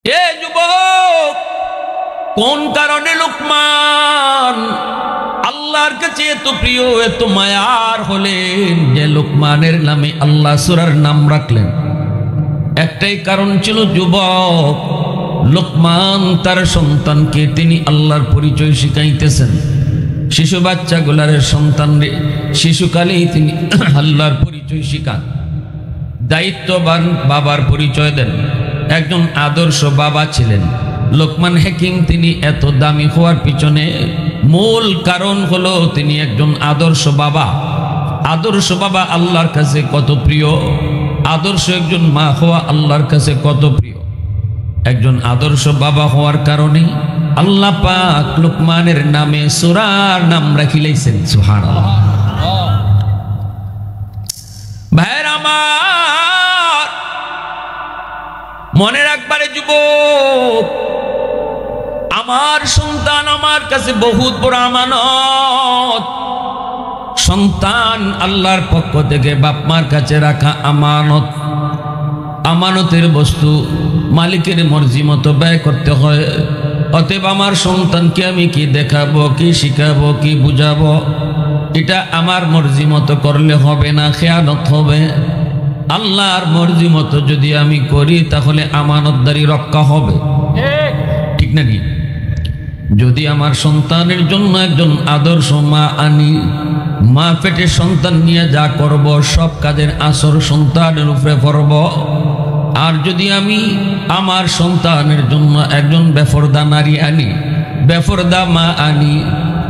এ যুবক, কোন কারণে লোকমান আল্লাহর কাছে এত প্রিয় এত মায়ার হলেন যে লোকমানের নামে আল্লাহ সূরার নাম রাখলেন? একটাই কারণ ছিল, যুবক লোকমান তার সন্তানকে তিনি আল্লাহর পরিচয় শিখাইতেছেন। শিশু বাচ্চাগুলার সন্তানরে শিশুকালেই তিনি আল্লাহর পরিচয় শিখান, দায়িত্ববান বাবার পরিচয় দেন। একজন আদর্শ বাবা ছিলেন লোকমান হাকিম। তিনি এত দামি হওয়ার পিছনে মূল কারণ হলো তিনি একজন আদর্শ বাবা। আদর্শ বাবা আল্লাহর কাছে কত প্রিয়, আদর্শ একজন মা হওয়া আল্লাহর কাছে কত প্রিয়। একজন আদর্শ বাবা হওয়ার কারণে আল্লাহ পাক লোকমানের নামে সূরার নাম রাখিলেছেন। সুবহানাল্লাহ। ভাইয়ের আমার, মনে রাখবারে যুবক, আমার সন্তান আমার কাছে বহুত বড় আমানত। সন্তান আল্লাহর পক্ষ থেকে বাপ মার কাছে রাখা আমানত। আমানতের বস্তু মালিকের মর্জি মতো ব্যয় করতে হয়। অতএব আমার সন্তানকে আমি কি দেখাবো, কি শিখাবো, কি বুঝাবো, এটা আমার মর্জি মতো করলে হবে না, খেয়ানত হবে। আল্লাহর মর্জি মতো যদি আমি করি তাহলে আমানতদারি রক্ষা হবে, ঠিক না? কি যদি আমার সন্তানের জন্য একজন আদর্শ মা আনি, মা পেটে সন্তান নিয়ে যা করব সব কাজের আসর সন্তানের উপরে পড়ব। আর যদি আমি আমার সন্তানের জন্য একজন বেফরদা নারী আনি, বেফরদা মা আনি,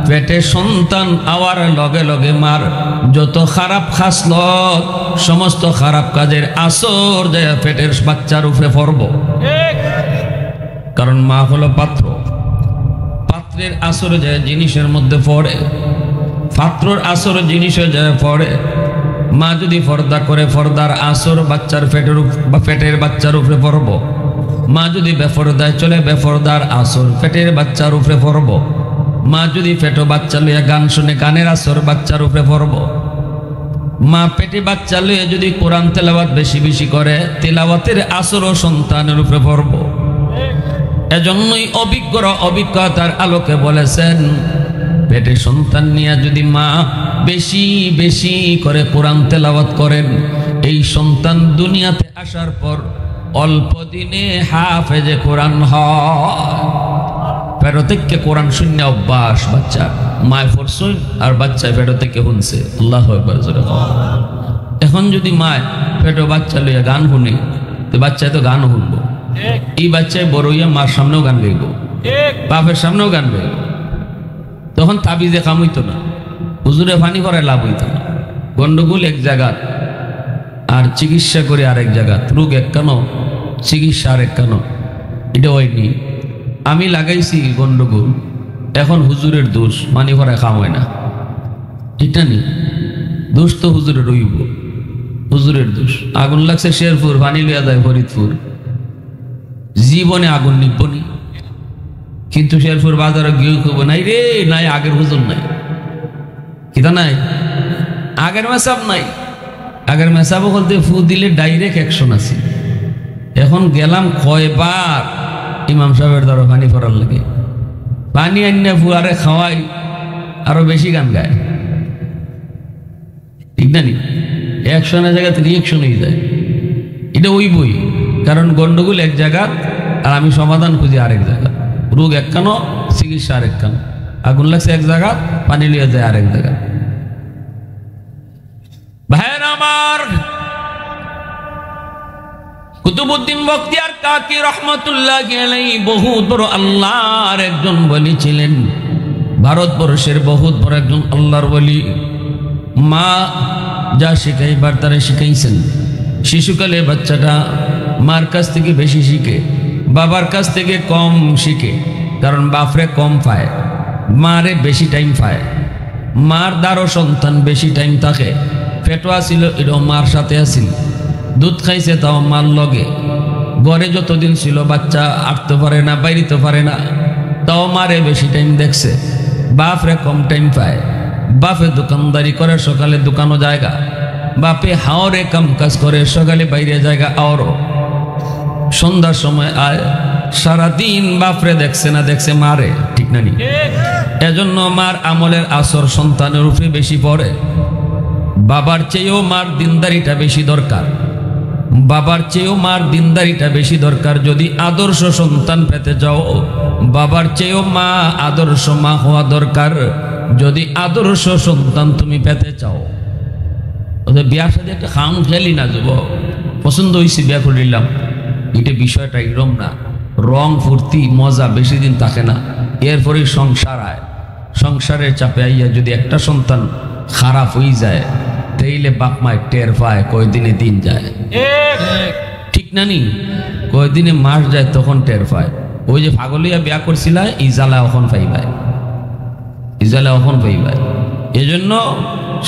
পেটে সন্তান আওয়ার লগে লগে মার যত খারাপ খাসলত সমস্ত খারাপ কাজের আসর যায় পেটের বাচ্চার উপরে পড়ব। কারণ মা হলো পাত্র, পাত্রের আসর যায় জিনিসের মধ্যে পড়ে, পাত্রর আসর জিনিসে যায় পড়ে। মা যদি পর্দা করে পর্দার আসর বাচ্চার পেটের বাচ্চার উপরে পড়ব। মা যদি বেপরদায় চলে বেপরদার আসর পেটের বাচ্চার উপরে পড়ব। মা যদি পেটো বাচ্চা লইয়া গান শুনে গানের আসর বাচ্চার উপরে পড়ব। মা পেটে বাচ্চা লইয়া যদি কোরআন তেলাওয়াত বেশি বেশি করে তেলাওয়াতের আসরও সন্তানের উপরে পড়ব। এজন্যই অভিজ্ঞরা অভিজ্ঞতার আলোকে বলেছেন, পেটে সন্তান নিয়ে যদি মা বেশি বেশি করে কোরআন তেলাওয়াত করেন, এই সন্তান দুনিয়াতে আসার পর অল্প দিনে হাফেজে কোরআন হয়। পেটো থেকে কোরআন শূন্য অভ্যাস বাচ্চা, মায় পড়ছুন আর বাচ্চা পেটো থেকে শুনছে। আল্লাহু আকবার। এখন যদি মায় পেটো বাচ্চা লইয়া গান শুনে, তো বাচ্চায় তো গানও শুনবো। এই বাচ্চায় বড় হইয়া মার সামনেও গান গাইব, বাপের সামনেও গান গাইব। তখন তাবিজে কাম হইতো না, হুজুরে ফানি করায় লাভ হইতো না। গন্ডগোল এক জায়গা আর চিকিৎসা করে আরেক জায়গা, রোগ এক কেন চিকিৎসা আরেক কেন, এটা হয়নি। আমি লাগাইছি গন্ডগোল, এখন হুজুরের দোষ, মানি ভরায় কাম হয় না। এটা নি দোষ তো হুজুরের রইব, হুজুরের দোষ। আগুন লাগছে শেরপুর, পানি লিয়া যায় ফরিদপুর, জীবনে আগুন নিবনি। কিন্তু শেরপুর বাজারে গিয়ে খুব নাই রে, নাই আগের হুজুর নাই, কিতা নাই, আগের মেসাব নাই। আগের মেসাব বলতে ফু দিলে ডাইরেক্ট অ্যাকশন আছে। এখন গেলাম কয়বার ইমাম সাহেবের দ্বারা পানি পড়ার লাগে, পানি আনিয়া ফুয়ারে খাওয়াই, আরো বেশি গান গায়, ঠিক না? নি অ্যাকশনের জায়গাতে রিয়েকশন হয়ে যায়। এটা ওই বই, কারণ গন্ডগোল এক জায়গা আর আমি সমাধান খুঁজি আরেক জায়গা। রোগ এক কেন, চিকিৎসা আরেক কেন। আগুন লাগছে এক জায়গা, পানি লিয়ে যায় আরেক জায়গা। ভাইয়ের আমার, কুতুবউদ্দিন বখতিয়ার কাকি রহমাতুল্লাহি আলাইহি বহুত বড় আল্লাহর একজন ওলি ছিলেন। ভারতবর্ষের বহুত বড় একজন আল্লাহর ওলি। মা যা শিখাইবার তারা শিখাইছেন। শিশুকালে বাচ্চাটা মার কাছ থেকে বেশি শিখে, বাবার কাছ থেকে কম শিখে। কারণ বাপরে কম পায়, মারে বেশি টাইম পায়। মার দ্বারও সন্তান বেশি টাইম থাকে। পেটো আসিল এটাও মার সাথে আসিল, দুধ খাইছে তাও মার লগে। ঘরে যতদিন ছিল বাচ্চা আটতে পারে না, বাইরিতে পারে না, তাও মারে বেশি টাইম দেখছে। বাপরে কম টাইম পায়। বাপে দোকানদারি করে, সকালে দোকানও জায়গা। বাপে হাওরে কাম কাজ করে, সকালে বাইরে জায়গা আওরও। সন্ধ্যার সময় আয়, সারাদিন বাপরে দেখছে না দেখছে মারে, ঠিক না নি? এজন্য মার আমলের আসর সন্তানের উপরে বেশি পড়ে। বাবার চেয়েও মার দিনদারিটা বেশি দরকার, বাবার চেয়েও মার দিনদারিটা বেশি দরকার। যদি আদর্শ সন্তান পেতে যাও, বাবার চেয়েও মা আদর্শ মা হওয়া দরকার। যদি আদর্শ সন্তান তুমি পেতে চাও, বিয়ার সাথে একটা খাম খেলি না, যাব পছন্দ হয়েছে বিয়া করে নিলাম, এটা বিষয়টা এরম না। রং ফুর্তি মজা বেশি দিন থাকে না, এরপরে সংসার আয়। সংসারের চাপে আইয়া যদি একটা সন্তান খারাপ হয়ে যায়, তাইলে বাপ মায় টের পায় কয়দিনে দিন যায়, ঠিক না নি? কয়দিনে মাস যায় তখন টের পায়। ওই যে পাগলিয়া বিয়া করছিল, ইজালা এখন পাইবায়, ইজালা এখন পাইবায়। এজন্য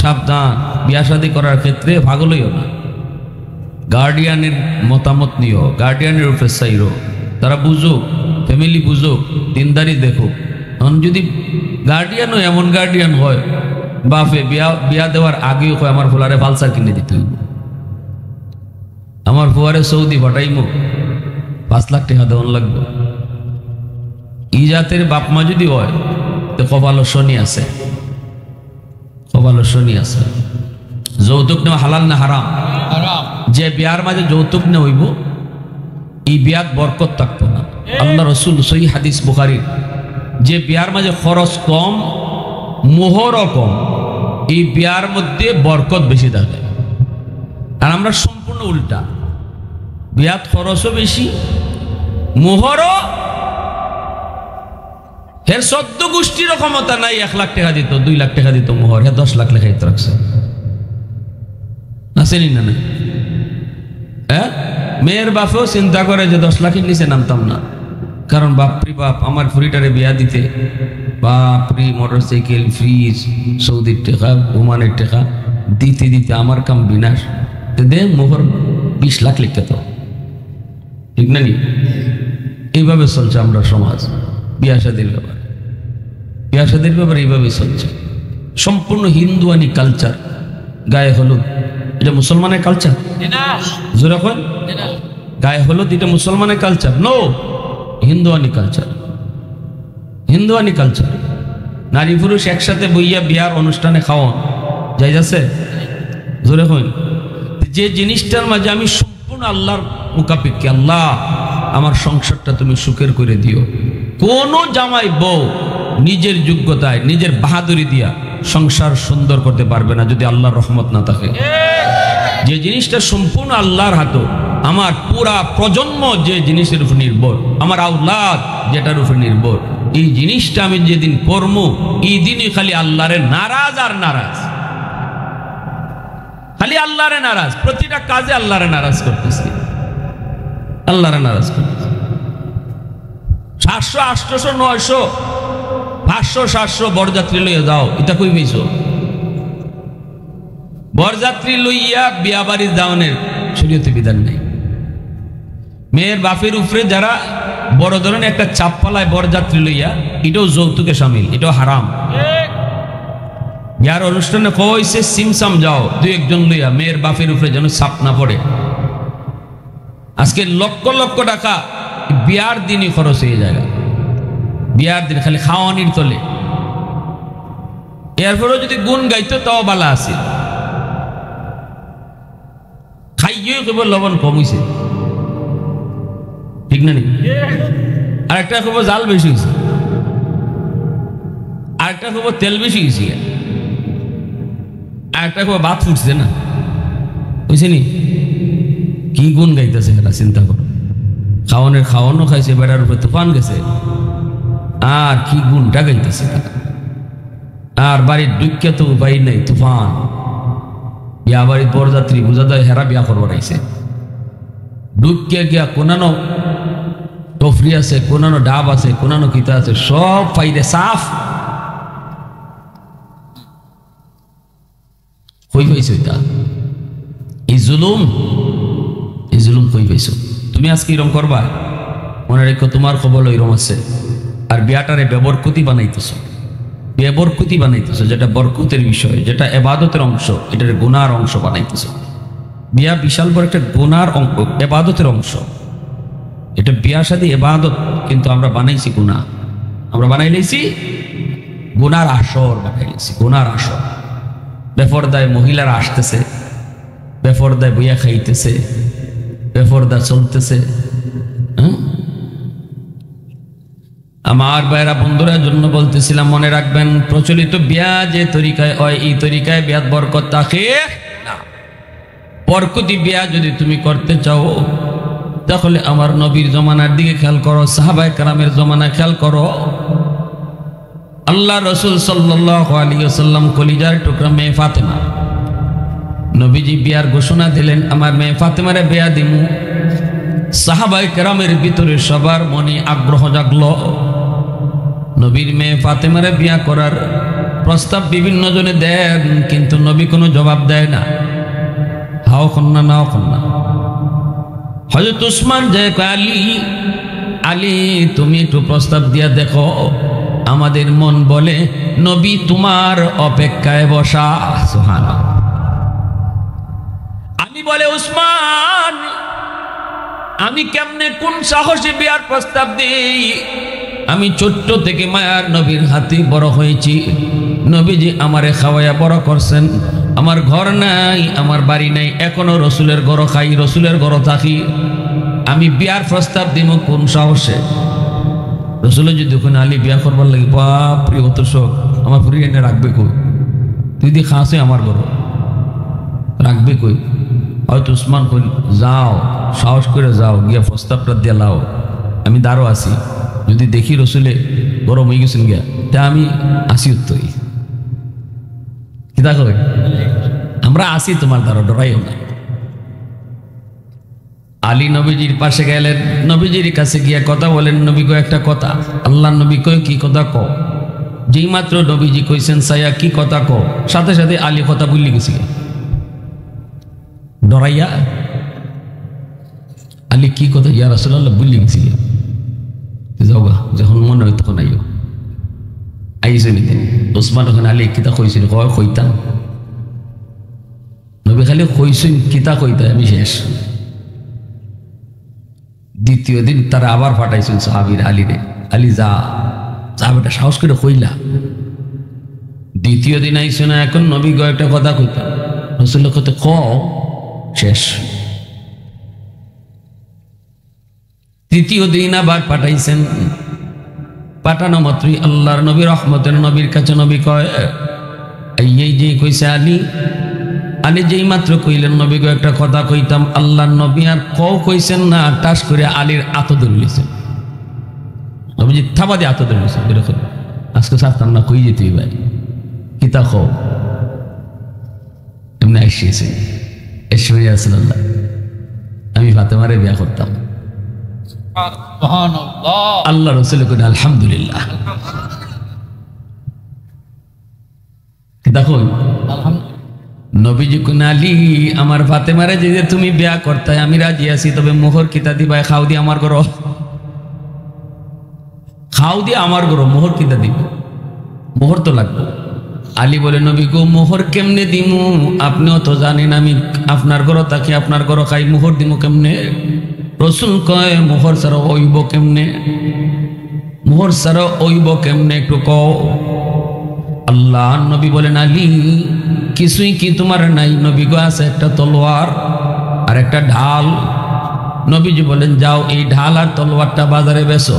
সাবধান, বিয়া শাদী করার ক্ষেত্রে পাগল হইও না। গার্ডিয়ানের মতামত নিও, গার্ডিয়ানের উপরে চাইরো, তারা বুঝুক, ফ্যামিলি বুঝুক, দিনদারি দেখুক। এখন যদি গার্ডিয়ানও এমন গার্ডিয়ান হয়, বাপে বিয়া দেওয়ার আগেও কয় আমার ফুলারে পালসার কিনে দিতে হইব, আমার ফুয়ারে সৌদি পাঠাইমো, 5 লাখ টাকা দেওয়ান লাগবে। ই জাতের বাপ মা যদি হয়, তো কপাল শনি আছে, কপাল শনি আছে। যৌতুক নেওয়া হালাল না হারাম? যে বিয়ার মাঝে যৌতুক নেওয়া হইব, এই বিয়াত বরকত থাকতো না। আল্লাহ রসুল সহিহ হাদিস বুখারীর, যে বিয়ার মাঝে খরচ কম, মোহরও কম, এই বিয়ার মধ্যে বরকত বেশি থাকে। আর আমরা সম্পূর্ণ উল্টা, বিয়াত খরচও বেশি, মোহরও, হের 14 গোষ্ঠীরও ক্ষমতা নাই 1 লাখ টাকা দিত, 2 লাখ টাকা দিত মোহর, হে 10 লাখ লেখাইতে রাখছে, আসেনি না? হ্যাঁ, মেয়ের বাপেও চিন্তা করে যে 10 লাখের নিচে নামতাম না, কারণ বাপরি বাপ আমার ফুরিটারে বিয়া দিতে, বাপরি মোটরসাইকেল, ফ্রিজ, সৌদির টাকা, ওমানের টাকা দিতে দিতে আমার কাম বিনাশ। দে মোহর 20 লাখ লিখতে, তো ঠিক না নি? এইভাবে চলছে আমরা সমাজ। বিয়া শাদীর ব্যাপার, বিয়া শাদীর ব্যাপার এইভাবেই চলছে। সম্পূর্ণ হিন্দুয়ানি কালচার, গায়ে হলুদ, এটা মুসলমানের কালচার? যেরকম গায়ে হলুদ এটা মুসলমানের কালচার? নো, হিন্দুয়ানি কালচার, হিন্দুয়ানি কালচার। নারী পুরুষ একসাথে বইয়া বিয়ার অনুষ্ঠানে খাওয়ান যাই যাচ্ছে? জোরে হইন। যে জিনিসটার মাঝে আমি সম্পূর্ণ আল্লাহর মুখাপেক্ষী, আল্লাহ আমার সংসারটা তুমি সুখের করে দিও। কোন জামাই বউ নিজের যোগ্যতায় নিজের বাহাদুরি দিয়া সংসার সুন্দর করতে পারবে না যদি আল্লাহর রহমত না থাকে। যে জিনিসটা সম্পূর্ণ আল্লাহর হাতে, আমার পুরা প্রজন্ম যে জিনিসের উপর নির্ভর, আমার আওলাদ যেটার উপর নির্ভর, এই জিনিসটা আমি যেদিন কর্ম, এই দিনই খালি আল্লাহরে নারাজ আর নারাজ, খালি আল্লাহরে নারাজ, প্রতিটা কাজে আল্লাহরে নারাজ করতেছি, আল্লাহরে নারাজ করতেছি। 700, 800, 900, 500, 700 বরযাত্রী লইয়া যাও, এটা কই পেয়েছো? বরযাত্রী লইয়া বিয়া বাড়ি যাওয়ানের শরীয়তে বিধান নেই। মেয়ের বাপের উপরে যারা বড় ধরনের একটা চাপ পালায় বরযাত্রী লইয়া, এটাও যৌতুকে শামিল, এটাও হারাম। বিয়ার অনুষ্ঠানে কইছে সিমসাম যাও 2-1 জন লইয়া, মেয়ের বাপের উপরে যেন চাপ না পড়ে। আজকে লক্ষ লক্ষ টাকা বিয়ার দিনই খরচ হয়ে যায়, বিয়ার দিন খালি খাওয়ানির তলে। এরপরেও যদি গুণ গাইতো তাও বালা আছে, খাইয়েও কেবল লবণ কম হয়েছে, ঠিক না? আর একটা খবর জাল বেশি হয়েছে, আর একটা খবর তেল বেশি হয়েছে, আর একটা খবর ভাত ফুটছে না, বুঝছে নি? কি গুণ গাইতেছে এরা, চিন্তা করো। খাওয়ানো খাইছে, বেড়ার উপরে তুফান গেছে, আর কি গুণটা গাইতেছে তারা। আর বাড়ির দুঃখে তো উপায় নেই, তুফান। বিয়া বাড়ির বরযাত্রী বুঝা যায় হেরা বিয়া করবার আইছে, দুঃখে গিয়া কোনানো টফরি আছে, কোনানো ডাব আছে, কোনানো কিতা আছে, সব পাইলে সাফ কই পাইছো? এটা এই জুলুম, এই জুলুম কই পাইছো? তুমি আজকে এরকম করবা, মনে রেখো তোমার কবল এরকম আছে। আর বিয়াটারে বেবরকতি বানাইতেছ, বেবরকতি বানাইতেছ, যেটা বরকতের বিষয়, যেটা এবাদতের অংশ, এটার গুনার অংশ বানাইতেছ। বিয়া বিশাল বড় একটা গুনার অংশ, এবাদতের অংশ। এটা বিয়া শাদী ইবাদত, কিন্তু আমরা বানাইছি গুনাহ। আমরা বানাই লাইছি গুনার আসর, বানাই লাইছি গুনার আসর। বেপরদায় মহিলারা আসতেছে, বেপরদায় বইয়া খাইতেছে, বেপরদা চলতেছে। আমার ভাইরা বন্ধুরা জন্য বলতেছিলাম, মনে রাখবেন প্রচলিত বিয়া যে তরিকায় হয় এই তরিকায় বিয়াত বরকত থাকে না। বরকতি বিয়া যদি তুমি করতে চাও তাহলে আমার নবীর জমানার দিকে খেয়াল করো, সাহাবায়ে কেরামের জমানা খেয়াল করো। আল্লাহ রসুল সাল্লাল্লাহু আলাইহি ওয়াসাল্লাম কলিজার টুকরা মেয়ে ফাতেমা, নবীজি বিয়ার ঘোষণা দিলেন, আমার মেয়ে ফাতেমারে বিয়া দিমু। সাহাবায়ে কেরামের ভিতরে সবার মনে আগ্রহ জাগলো, নবীর মেয়ে ফাতেমারে বিয়া করার প্রস্তাব বিভিন্ন জনে দেন, কিন্তু নবী কোনো জবাব দেয় না, হাও কন্যা নাও কন্যা। হযরত উসমান যায়, আলী আলী তুমি একটু প্রস্তাব দিয়া দেখো, আমাদের মন বলে নবী তোমার অপেক্ষায় বসা। সুবহানাল্লাহ। আলী বলে, উসমান আমি কেমনে কোন সাহসে বিয়ার প্রস্তাব দিই? আমি ছোট্ট থেকে মায়ার নবীর হাতে বড় হয়েছি, নবীজি আমারে খাওয়াইয়া বড় করছেন, আমার ঘর নাই, আমার বাড়ি নাই, এখনো রসুলের ঘর খাই, রসুলের ঘর থাকি, আমি বিয়ার প্রস্তাব দিব কোন সাহসে? রসুলের যদি ওখানে আলী বিয়া করবার লাগে, বাপরে অত শোক, আমার পুরি এনে রাখবে কই? তুই দি খাসে আমার ঘর রাখবে কই? হয়তো উসমান কই, যাও সাহস করে যাও, গিয়া প্রস্তাবটা দিয়ে লাও, আমি দাঁড়ো আছি, যদি দেখি রসুলে গরম হয়ে গেছেন গিয়া তা আমি আসি উত্তরি। কি দেখো আমরা আসি তোমার দ্বারা, ডরাইও না। আলী নবীজির পাশে গেলেন, নবীজির কাছে গিয়া কথা বলেন, নবী কো একটা কথা। আল্লাহ নবী কয়, কি কথা কো? যেই মাত্র নবীজি কইছেন সাইয়া কি কথা কো, সাথে সাথে আলী কথা বললি গেছি ডরাইয়া। আলী কি কথা? ইয়া রাসূলুল্লাহ বললি গেছি, যাওগা যখন মনে হয় তখন আইও। আইসে নিতে ওসমান ওখানে আলী কিতা কইছিল, কয় কইতাম। নবী খালি কইছেন কিতা কইতা, আমি শেষ। দ্বিতীয় দিন তারা আবার পাঠাইছেন সাহাবীর আলীরে, আলী যা যা বেটা, সাহস করে কইলা। দ্বিতীয় দিন আইসে না, এখন নবী গো একটা কথা কইতাম, রাসূলুল্লাহ কইতে ক, শেষ। তৃতীয় দিন আবার পাঠাইছেন, পাঠানো মাত্রই আল্লাহর নবী রহমতের নবীর কাছে নবী কয়, এই যে কইছে আলী, আলী যেই মাত্র কইলেন নবী গো একটা কথা কইতাম, আল্লাহর নবী আর কইছেন না, টাস করে আলীর আতো ধরলিছেন। নবীজি থাবা দিয়ে আতো ধরলিছেন, এরকম আজকে সারতাম না, কই যেতে ভাই কিতা কও? এমনি আইসিয়েছে, এসে রাসূলুল্লাহ আমি ফাতেমারে বিয়া করতাম। আল্লাহ রসুল কইলেন আলহামদুলিল্লাহ। দেখো নবীজি কোন আলী, আমার ফাতেমারে যে তুমি বিয়া করতে আমি রাজি আছি, তবে মোহর কিতা দিবা? খাও দি আমার ঘর, খাও দি আমার ঘর, মোহর কিতা দিব? মোহর তো লাগবে। আলী বলে, নবী গো মোহর কেমনে দিমু? আপনিও তো জানেন আমি আপনার ঘর থাকি, আপনার ঘর খাই, মোহর দিমু কেমনে? রসুল কয়, মোহর ছাড়া ওইব কেমনে? মোহর ছাড়া ওইব কেমনে একটু কও। আল্লাহ নবী বলেন, আলী কিছুই কি তোমার নাই? নবী গো আছে একটা তলোয়ার আর একটা ঢাল। নবীজি বলেন, যাও এই ঢাল আর তলোয়ারটা বাজারে বেচো,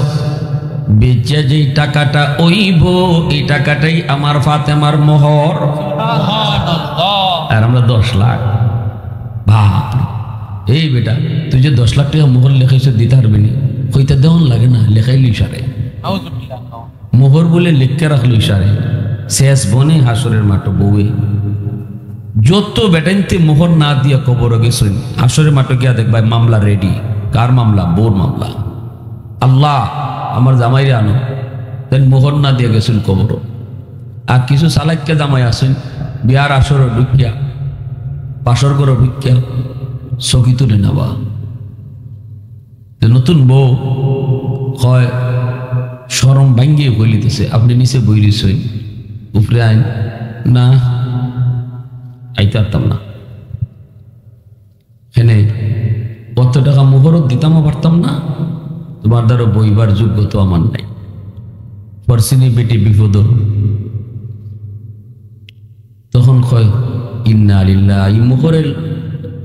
বেচে যেই টাকাটা ওইব এই টাকাটাই আমার ফাতেমার মোহর। আর আমরা 10 লাখ। বাপ এই বেটা, তুই যে 10 লাখ টাকা মোহর লেখাইছ দিতে পারবি নি? কইতে দেওয়ান লাগে না, লেখাইলি ইশারে। মোহর বলে লিখকে রাখলো ইশারে, শেষ বনে হাসরের মাঠে বউয়ে যত বেটাইতে মোহর না দিয়া কবর গেছেন, হাসরের মাঠে গিয়া দেখবা মামলা রেডি। কার মামলা? বউর মামলা। আল্লাহ আমার জামাইরে আনো, দেন মোহর না দিয়ে গেছেন কবর। আর কিছু সালাইকে জামাই আসেন, বিয়ার আসর ঢুকিয়া পাশর করে ঢুকিয়া চকি তুলে নেবা। নতুন বউ হয় সরম ভাঙ্গিয়ে বলিতেছে, আপনি নিচে বইলিছেন, উপরে আইন না, আইতে পারতাম না, এখানে কত টাকা মোহরত দিতামও পারতাম না, তোমার দ্বারা বইবার যোগ্য তো আমার নাই, পরশিনী বেটি বিপদ। তখন কয় ইন্না লিল্লাহ, এই মুখরের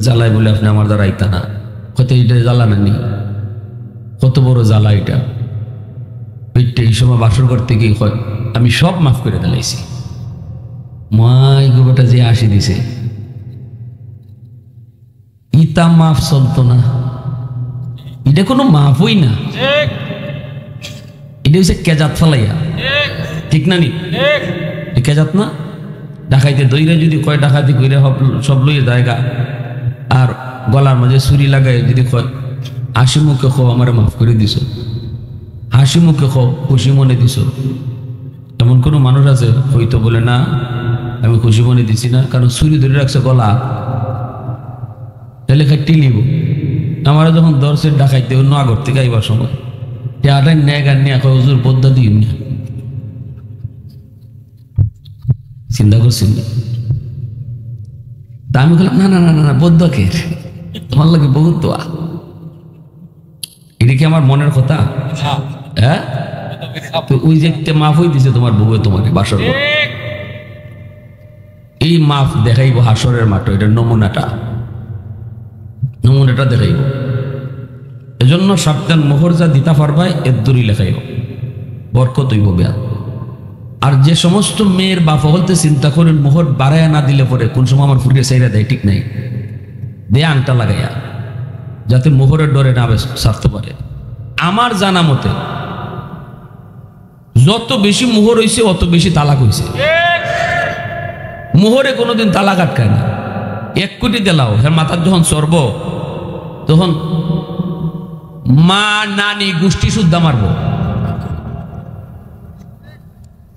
জ্বালায় বলে আপনি আমার দ্বারা আইতা না। কত এটা জ্বালা নানি, কত বড় জ্বালা এটা। পেটটা এই সময় বাসর করতে গিয়ে কয় আমি সব মাফ করে দিলাইছি। মাই গোটা যে আসি দিছে, ইতা মাফ চলতো না, এটা কোনো মাফই না, এটা হচ্ছে কেজাত ফেলাইয়া, ঠিক না নি? কেজাত না? ডাকাইতে দইরা যদি কয় ডাকাতি কইরা সব লইয়ে জায়গা, আর গলার মাঝে ছুরি লাগাই যদি কয় হাসি মুখে খো আমার মাফ করে দিছ, হাসি মুখে খো খুশি মনে দিছ, এমন কোনো মানুষ আছে হয়তো বলে না আমি খুশি মনে দিছি না, কারণ ছুরি ধরে রাখছে গলা, তাহলে খাটি নিব। আমার যখন দর্শের ডাকাইতে অন্য আগর থেকে আইবার সময় আটাই ন্যায় গান নিয়ে হুজুর বদ্ধা দিন না, চিন্তা করছেন না? তা আমি বললাম না না না না বদ্ধকে তোমার লাগে বহুত দোয়া। এটা কি আমার মনের কথা? হ্যাঁ, তো ওই যে মাফ হয়ে দিছে তোমার বউয়ে তোমাকে বাসর, এই মাফ দেখাইব হাসরের মাঠ, এটার নমুনাটা দেখাইব। এজন্য সাবধান, মোহর যা দিতা পারবাই এর দূরই লেখাইব, বরকত হইব বেয়া। আর যে সমস্ত মেয়ের বাপ হলতে চিন্তা করেন মোহর বাড়াইয়া না দিলে পরে কোন সময় আমার ফুরিয়ে চাইরা দেয়, ঠিক নাই, দেয়া আংটা লাগাইয়া, যাতে মোহরের ডরে না সারতে পারে। আমার জানা মতে যত বেশি মোহর হইছে অত বেশি তালাক হইছে। মোহরে কোনোদিন তালাক আটকায় না। 1 কোটি দিলাও হ্যাঁ মাথার যখন চড়ব তখন মা নানি গোষ্ঠী শুদ্ধা মারবো,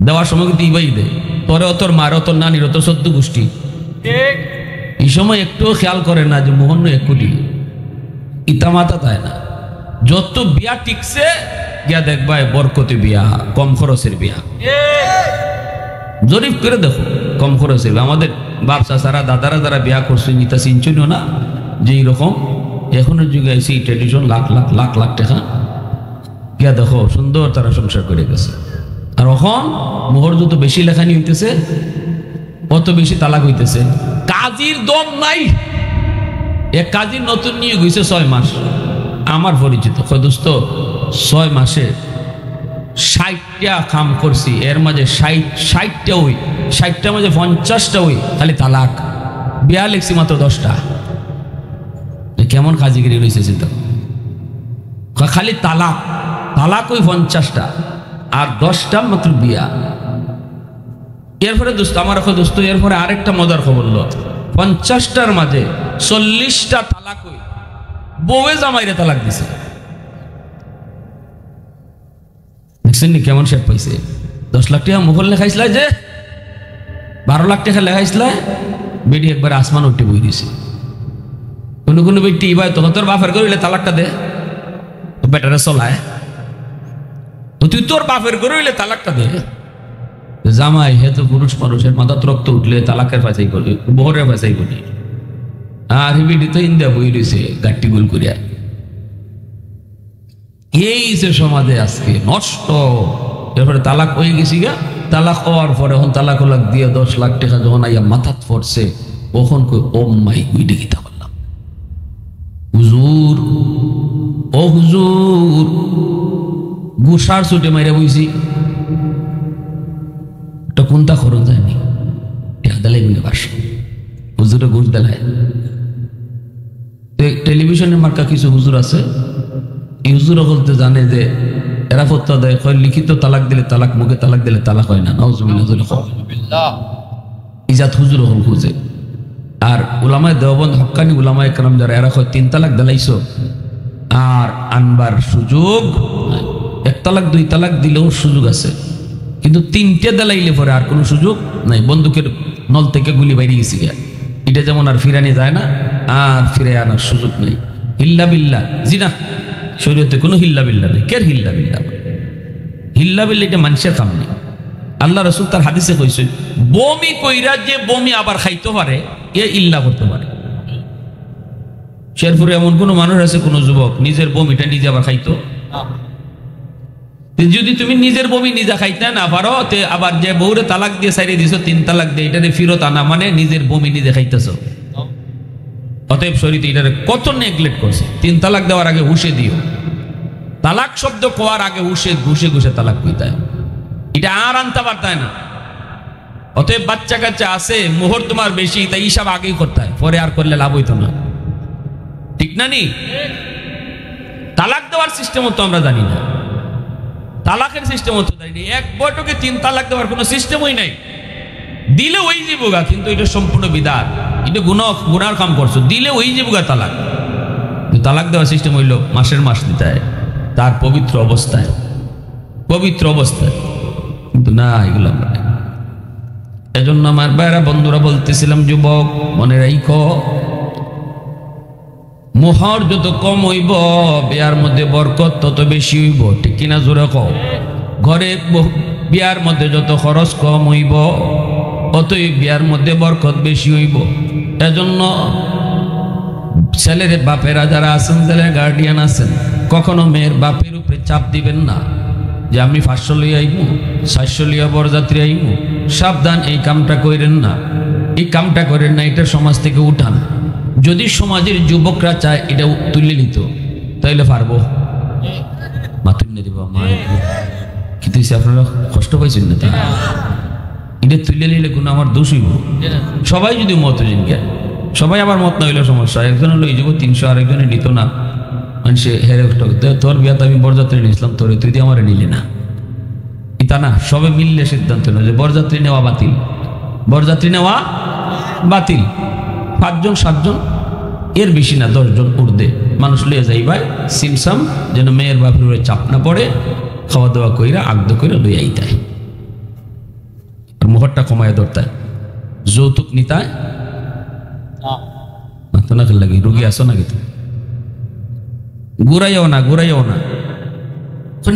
দেওয়ার সময় কিন্তু ইবাই দে, তোরে তোর মার তোর নানির তোর 14 গোষ্ঠী। এই সময় একটুও খেয়াল করে না যে মোহন 1 কোটি, ইতা মাতা তাই না। যত বিয়া টিকছে গিয়া দেখবা বরকতি বিয়া, কম খরচের বিয়া। জরিপ করে দেখো, কম খরচের। আমাদের বাপ চাচারা দাদারা যারা বিয়া করছে ইতা চিনছিল না যে এইরকম এখনের যুগে এসে ট্রেডিশন লাখ লাখ লাখ লাখ টাকা গিয়া দেখো সুন্দর তারা সংসার করে গেছে। আর এখন মোহর যত বেশি লেখানি হইতেছে অত বেশি তালাক হইতেছে। কাজীর দম নাই। এক কাজীর নতুন নিয়োগ হয়েছে 6 মাস, আমার পরিচিত দোস্ত 6 মাসে 60টা কাম করছি, এর মাঝে 60টা ওই 60টার মাঝে 50টা ওই খালি তালাক। বিয়া লিখছি মাত্র 10টা। কেমন কাজীগিরি রয়েছে চিন্তা, খালি তালাক তালাক ওই 50টা আর 10টা মাত্র বিয়া। এরপরে দোস্ত আমার দোস্ত এরপরে আরেকটা মজার খবর হলো, 50টার মাঝে 40টা তালাক ওই বউয়ে জামাইরে তালাক দিছে। দেখছেন নি কেমন শেপ পাইছে? 10 লাখ টাকা মোহর লেখাইছিল, যে 12 লাখ টাকা লেখাইছিল, বেটি একবার আসমান উঠে বই দিছে। কোনো কোনো বেটি ভাই তখন তোর বাপের গরুলে তালাকটা দে, বেটারে চলায়, তুই তোর বাপের গরুলে তালাকটা দে। জামাই হে তো পুরুষ মানুষের মাথাত রক্ত উঠলে তালাকের ফাঁসাই করি, বহরের ফাঁসাই করি। আর বেটি তো ইন্দিয়া বই রয়েছে গাট্টি গুল করিয়া। এই যে সমাজে আজকে নষ্ট। এরপরে তালাক হয়ে গেছি গা, তালাক হওয়ার পরে এখন তালাক দিয়ে 10 লাখ টাকা যখন আইয়া মাথাত পড়ছে তখন কই ও মাই গুইডে গীতা বললাম, হুজুর ও হুজুর গুসার ছুটে মাইরা বইছি, এটা কোনটা খরচ যায়নি, দেলাই গুনে বাস হুজুরে ঘুষ দেলায়। টেলিভিশনের মার্কা কিছু হুজুর আছে, এই হুজুর বলতে জানে যে এরা ফতোয়া দেয় কয় লিখিত তালাক দিলে তালাক, মুখে তালাক দিলে তালাক হয় না। নাউজুবিল্লাহ। ইজাত হুজুর হল খুঁজে। আর উলামায়ে দেওবন্দ হক্কানি উলামায়ে কেরাম যারা এরা কয় 3 তালাক দিলাইছো আর আনবার সুযোগ, 1 তালাক 2 তালাক দিলেও সুযোগ আছে, কিন্তু 3টে দিলাইলে পরে আর কোনো সুযোগ নাই। বন্দুকের নল থেকে গুলি বাইরে গেছি গিয়া, এটা যেমন আর ফিরানি যায় না, আর ফিরে আনার সুযোগ নেই। হিল্লা বিল্লাহ জিনা, শরীয়তে কোনো হিল্লা বিল্লাহ নেই। কের হিল্লা বিল্লাহ? হিল্লা বিল্লাহ এটা মানুষের কাম নেই। আল্লাহ রাসূল তার হাদিসে কইছে বমি কইরা যে বমি আবার খাইতে পারে এ ইল্লা করতে পারে। শেরপুরে এমন কোনো মানুষ আছে, কোনো যুবক নিজের বমিটা নিজে আবার খাইতো? যদি তুমি নিজের বমি নিজে খাইতে না পারো, তে আবার যে বউরে তালাক দিয়ে সাইরে দিছো 3 তালাক দিয়ে, এটারে ফিরত আনা মানে নিজের বমি নিজে খাইতেছো। অতএব শরীয়তে এটারে কত নেগলেক্ট করছে। 3 তালাক দেওয়ার আগে হুশে দিও, তালাক শব্দ কোয়ার আগে হুশে ঘুষে ঘুষে তালাক কইতায়, এটা আর আনতে পারতায় না। অতএব বাচ্চা কাচ্চা আছে, মোহর তোমার বেশি, তাই হিসাব আগেই করতে হয়, পরে আর করলে লাভ হইতো না, ঠিক না? নি তালাক দেওয়ার সিস্টেমও তো আমরা জানি না, তালাকের সিস্টেমও তো জানি না। এক বৈঠকে 3 তালাক দেওয়ার কোনো সিস্টেমই নাই। দিলে ওই জীবগা, কিন্তু এটা সম্পূর্ণ বিদাত, এটা গুনার কাম করছো, দিলে ওই জীবগা তালাক। তালাক দেওয়ার সিস্টেম হইল মাসের মাস দিতে হয়, তার পবিত্র অবস্থায়, পবিত্র অবস্থায়, কিন্তু না, এগুলো আমরা। এজন্য আমার ভাইরা বন্ধুরা বলতেছিলাম, যুবক মনে রাখো, মোহর যত কম হইব বিয়ার মধ্যে বরকত তত বেশি হইব, ঠিক কিনা? জোরে কও। ঘরে বিয়ার মধ্যে যত খরচ কম হইব অতই বিয়ার মধ্যে বরকত বেশি হইব। এজন্য ছেলের বাপেরা যারা আছেন, ছেলের গার্ডিয়ান আছেন, কখনো মেয়ের বাপের উপরে চাপ দিবেন না যে আমি 500 লইয়া আইমু, 700 লইয়া বরযাত্রী আইমু। সাবধান, এই কামটা করেন না, এই কামটা করেন না, এটা সমাজ থেকে উঠান। যদি সমাজের যুবকরা চায় এটা তুলে নিত, তাইলে পারবো। মাতুন না দিব মা, কিন্তু আপনারা কষ্ট পাইছেন না, তা এটা তুলে নিলে কোনো আমার দোষ হইব। সবাই যদি মত জিনকে, সবাই আবার মত না হইলে সমস্যা। একজনে লই যাব 300, আরেকজনে নিত না, মানুষে হেরে তোর বিয়াতে আমি বরযাত্রী নিয়েছিলাম, তোরে তুই দিয়ে আমার নিলি না, এটা না। সবে মিললে সিদ্ধান্ত নেয় যে বরযাত্রী নেওয়া বাতিল, বরযাত্রী নেওয়া বাতিল। 5 জন 7 জন, এর বেশি না, 10 জন উর্দে মানুষ লিয়ে যাইবাই সিমসাম, যেন মেয়ের বাপের উপরে চাপ না পড়ে, খাওয়া দাওয়া কইরা আগদ কইরা লই আইতায়, আর মোহরটা কমায় ধরতায়। যৌতুক নিতায় তো না, লাগে রুগী আসো না, কিন্তু ঘুরাইও না, ঘুরাইও না,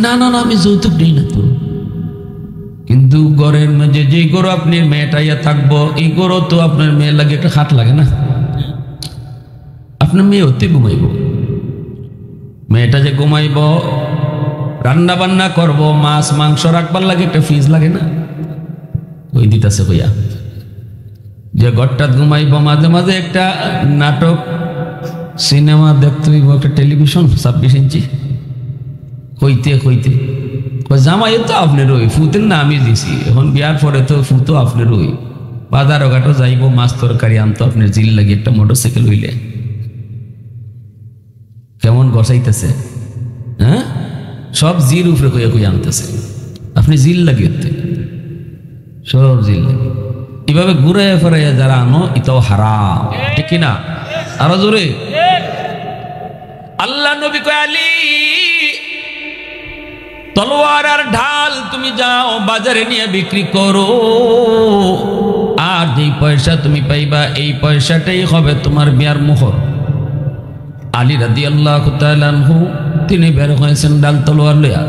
না না না আমি যৌতুক দিই না তো। কিন্তু ঘরের মাঝে যে গরু আপনি মেয়েটাইয়া থাকবো, এই গরু তো আপনার মেয়ের লাগে একটা খাট লাগে না, আপনার মেয়ে হতে ঘুমাইব, মেয়েটা যে ঘুমাইব, রান্না বান্না করবো, মাছ মাংস রাখবার লাগে একটা ফ্রিজ লাগে না, ওই দিতাছে কইয়া। যে ঘরটা ঘুমাইব, মাঝে মাঝে একটা নাটক সিনেমা দেখতে হইব, একটা টেলিভিশন 26 ইঞ্চি, কইতে কইতে জামাই তো আপনার ওই ফুতের না আমি দিছি, এখন বিয়ার পরে তো ফুতো আপনার ওই। বাজার ঘাটও যাইব, মাছ তরকারি আনতো আপনার জিল লাগে, একটা মোটরসাইকেল হইলে কেমন গসাইতেছে, হ্যাঁ, সব জির উপরে কইয়া কইয়া আনতেছে, আপনি জিল লাগিয়ে সব জিল লাগে। এভাবে ঘুরে ফেরাইয়া যারা আনো, এটাও হারাম, ঠিক কিনা? আরো জোরে। আল্লাহ নবী কয়, আলী তলোয়ার আর ঢাল তুমি যাও বাজারে নিয়ে বিক্রি করো, আর যেই পয়সা তুমি পাইবা এই পয়সাটাই হবে তোমার বিয়ার মোহর। আলী রাদিয়াল্লাহু তাআলা আনহু তিনি বের হয়েছেন ডাল তলোয়ার লইয়া।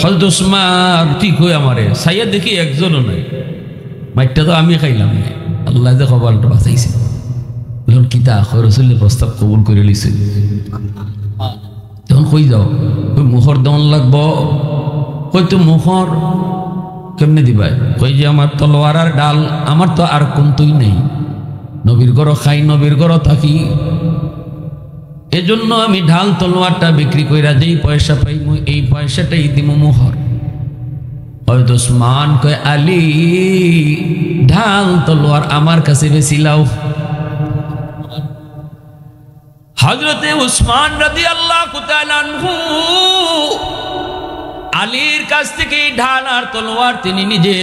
হযরত ওসমান ঠিক হয়ে আমারে সাইয়া দেখি একজনও নাই, মাইটটা তো আমি খাইলাম না, আল্লাহ যে খবরটা বাঁচাইছে। বলুন কিতা রাসূলের প্রস্তাব কবুল করে লিছে, তখন কই যাও, ওই মোহর দেওয়ান লাগবো। হয়তো মোহর কেমনে দিবাই? কই যে আমার তলোয়ার আর ডাল, আমার তো আর কোনতুই নেই, নবীর ঘর খাই, নবীর ঘর থাকি, এজন্য আমি ঢাল তলোয়ারটা বিক্রি কইরা যেই পয়সা পাই এই পয়সাটাই দিব মোহর। হয়তো ওসমান কয়, আলী ঢাল তলোয়ার আমার কাছে বেশি লাও। হযরতে ওসমান রাদিয়াল্লাহু তাআলা আনহু আলীর কাছ থেকে ঢাল আর তলোয়ার তিনি নিজে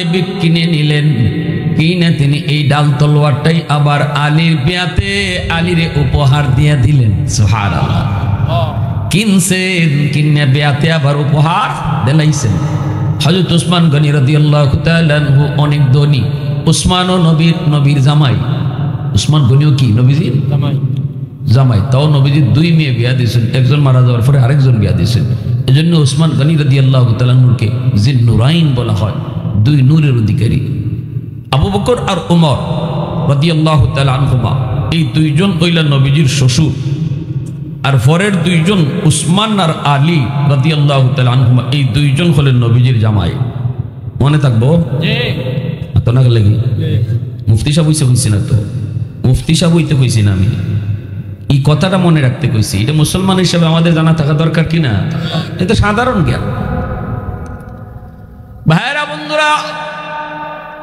কিনে নিলেন। কিনে তিনি এই ডাল তলোয়ারটাই আবার আলীর বিয়াতে আলীরে উপহার দিয়ে দিলেন। সুবহানাল্লাহ, কিনছেন, কিনে বিয়াতে আবার উপহার দিলাইছেন। হযরত ওসমান গনি রাদিয়াল্লাহু তাআলা আনহু অনেক ধনী। ওসমানও নবীর জামাই, ওসমান গনিও কি নবীজির জামাই, তাও নবীজির 2 মেয়ে বিয়া দিয়েছেন, একজন মারা যাওয়ার পরে আরেকজন বিয়া দিয়েছেন। এজন্য ওসমান গনি রাদিয়াল্লাহু তাআলা আনহুকে জিন নুরাইন বলা হয়, 2 নূরের অধিকারী। আবু বকর আর ওমর রাদিয়াল্লাহু তাআলা আনহুমা এই 2 জন হইলেন নবীজির শ্বশুর। আর পরের দুইজন উসমান আর আলী রাদিয়াল্লাহু তাআলা আনহুমা, এই দুইজন হলেন নবীজির জামাই। মনে থাকবো তো না লাগি? মুফতি সাহেব হইছে কইছি না তো, মুফতি সাহেব হইতে কইছি না আমি, এই কথাটা মনে রাখতে কইছি। এটা মুসলমান হিসেবে আমাদের জানা থাকা দরকার কিনা? এটা সাধারণ জ্ঞান। ভাইরা বন্ধুরা,